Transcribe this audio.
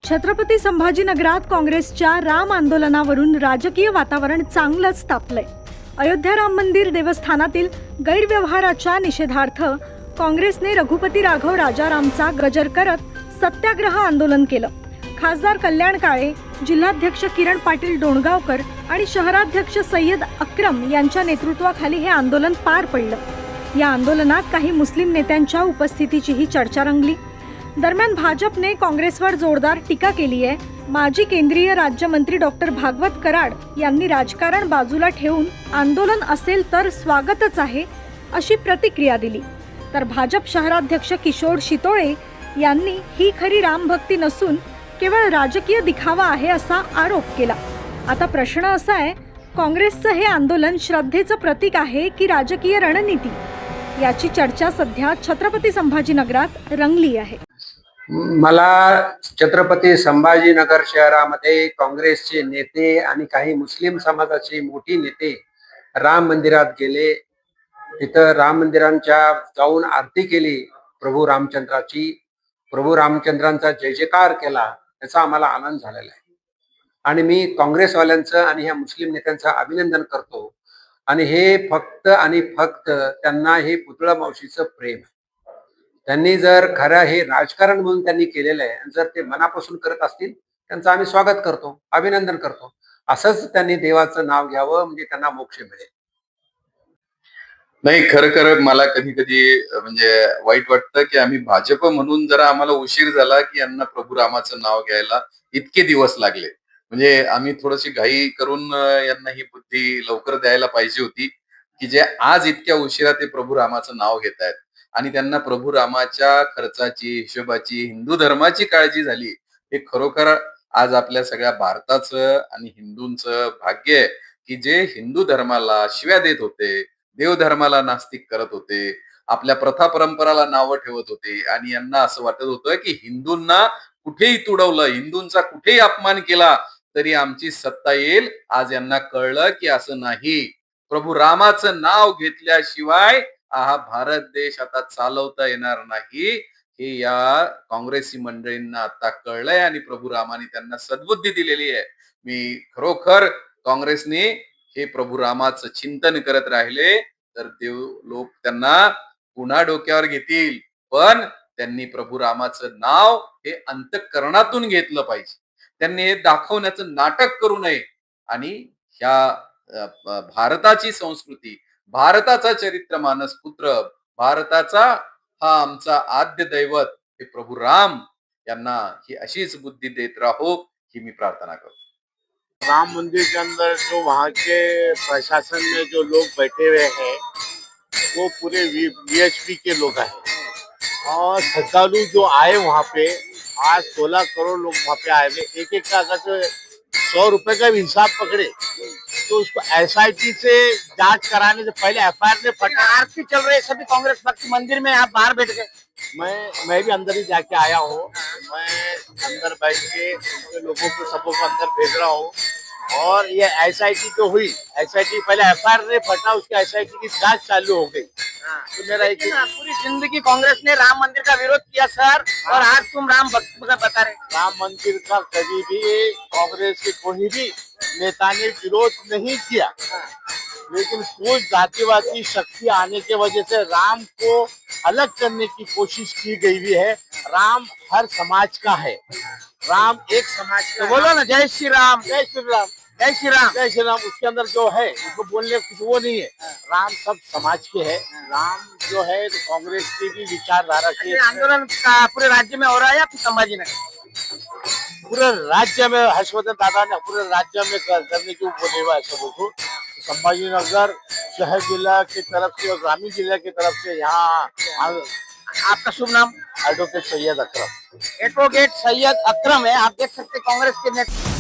छत्रपती संभाजीनगरात काँग्रेसच्या राम आंदोलनावरून राजकीय वातावरण चांगलंच तापलंय। अयोध्या राम मंदिर देवस्थानातील गैरव्यवहाराच्या निषेधार्थ काँग्रेसने रघुपती राघव राजारामचा गजर करत सत्याग्रह आंदोलन केलं। खासदार कल्याण काळे, जिल्हाध्यक्ष किरण पाटील डोणगावकर आणि शहराध्यक्ष सय्यद अक्रम यांच्या नेतृत्वाखाली हे आंदोलन पार पडलं। या आंदोलनात काही मुस्लिम नेत्यांच्या उपस्थितीचीही चर्चा रंगली। दरम्यान भाजपने काँग्रेसवर जोरदार टीका केली आहे। माजी केंद्रीय राज्यमंत्री डॉक्टर भागवत कराड यांनी राजकारण बाजूला ठेवून आंदोलन असेल तर स्वागतच आहे अशी प्रतिक्रिया दिली। तर भाजप शहराध्यक्ष किशोर शितोळे यांनी ही खरी रामभक्ती नसून केवळ राजकीय दिखावा आहे असा आरोप केला। आता प्रश्न असा आहे, काँग्रेसचं हे आंदोलन श्रद्धेचं प्रतीक आहे की राजकीय रणनीती? याची चर्चा सध्या छत्रपती संभाजीनगरात रंगली आहे। मला छत्रपती संभाजीनगर शहरामध्ये काँग्रेसचे नेते आणि काही मुस्लिम समाजाचे मोठी नेते राम मंदिरात गेले। तिथं राम मंदिरांच्या जाऊन आरती केली, प्रभू रामचंद्राची, प्रभू रामचंद्रांचा जय जयकार केला। त्याचा आम्हाला आनंद झालेला आहे आणि मी काँग्रेसवाल्यांचं आणि ह्या मुस्लिम नेत्यांचं अभिनंदन करतो। आणि हे फक्त आणि फक्त त्यांना हे पुतळा मावशीचं प्रेम आहे। त्यांनी जर खरं हे राजकारण म्हणून त्यांनी केलेलं आहे आणि जर ते मनापासून करत असतील त्यांचं आम्ही स्वागत करतो, अभिनंदन करतो। असंच त्यांनी देवाचं नाव घ्यावं म्हणजे त्यांना मोक्ष मिळेल। नाही, खरं मला कधी कधी म्हणजे वाईट वाटतं की आम्ही भाजप म्हणून जरा आम्हाला उशीर झाला की यांना प्रभू रामाचं नाव घ्यायला इतके दिवस लागले। म्हणजे आम्ही थोडीशी घाई करून यांना ही बुद्धी लवकर द्यायला पाहिजे होती की जे आज इतक्या उशिरा ते प्रभू रामाचं नाव घेत आहेत आणि त्यांना प्रभू रामाच्या खर्चाची, हिशोबाची, हिंदू धर्माची काळजी झाली। हे खरोखर आज आपल्या सगळ्या भारताचं आणि हिंदूंचं भाग्य आहे की जे हिंदू धर्माला शिव्या देत होते, देव धर्माला नास्तिक करत होते, आपल्या प्रथा परंपराला नावं ठेवत होते आणि यांना असं वाटत होतं की हिंदूंना कुठेही तुडवलं, हिंदूंचा कुठेही अपमान केला तरी आमची सत्ता येईल। आज यांना कळलं की असं नाही। प्रभू रामाचं नाव घेतल्याशिवाय हा भारत देश आता चालवता येणार नाही हे या काँग्रेसी मंडळींना आता कळलंय आणि प्रभू रामाने त्यांना सद्बुद्धी दिलेली आहे। मी खरोखर काँग्रेसने हे प्रभू रामाचं चिंतन करत राहिले तर देव लोक त्यांना पुन्हा डोक्यावर घेतील, पण त्यांनी प्रभू रामाचं नाव हे अंतःकरणातून घेतलं पाहिजे। त्यांनी हे दाखवण्याचं नाटक करू नये आणि ह्या भारताची संस्कृती, भारताचा चरित्र मानस पुत्र, भारताचा हा आमचा आद्य दैवत हे प्रभू राम यांना ही अशीच बुद्धी देत राहो ही मी प्रार्थना करतो। राम मंदिर के अंदर जो वहाँ के प्रशासन में जो लोग बैठे हुए हैं वो पूरे वीएचपी के लोग हैं और श्रद्धालु जो आए वहाँ पे, आज 16 करोड़ लोग वहाँ पे आए हुए। एक का अगर 100 रुपए का भी हिसाब पकड़े तो उसको एसआईटी से जांच कराने से पहले एफआईआर ने फटा। आरती चल रही है, सभी कांग्रेस भक्त मंदिर में आप बाहर बैठ गए। मैं भी अंदर ही जाके आया हूँ। मैं अंदर बैठ के लोगों को सबको अंदर भेज रहा हूँ और ये एसआईटी तो हुई, एसआईटी पहले एफआईआर ने फटा, उसके एसआईटी की जांच चालू हो गई। तो मेरा एक पूरी जिंदगी कांग्रेस ने राम मंदिर का विरोध किया सर, और आज तुम राम भक्त बता रहे। राम मंदिर का कभी भी कांग्रेस के कोई भी नेता ने विरोध नहीं किया, लेकिन कुछ जातिवादी शक्ति आने के वजह से राम को अलग करने की कोशिश की गई हुई है। राम हर समाज का है, राम एक समाज का। तो बोलो ना, जय श्री राम, जय श्री राम, जय श्री राम, जय श्री राम। उसके अंदर जो है उसको बोलने कुछ वो नहीं है। राम सब समाज के है। राम जो है तो कांग्रेस की भी विचारधारा के आंदोलन का पूरे राज्य में हो रहा है या फिर संभाजीनगर? पूरे राज्य में हर्षवर्धन दादा ने पूरे राज्य में करने की बोले हुआ है सबको। तो संभाजीनगर शहर जिला की तरफ से और ग्रामीण जिला की तरफ से यहाँ आपका शुभ नाम? एडवोकेट सैयद अकरम। एडवोकेट सैयद अकरम है। आप देख सकते कांग्रेस के नेता।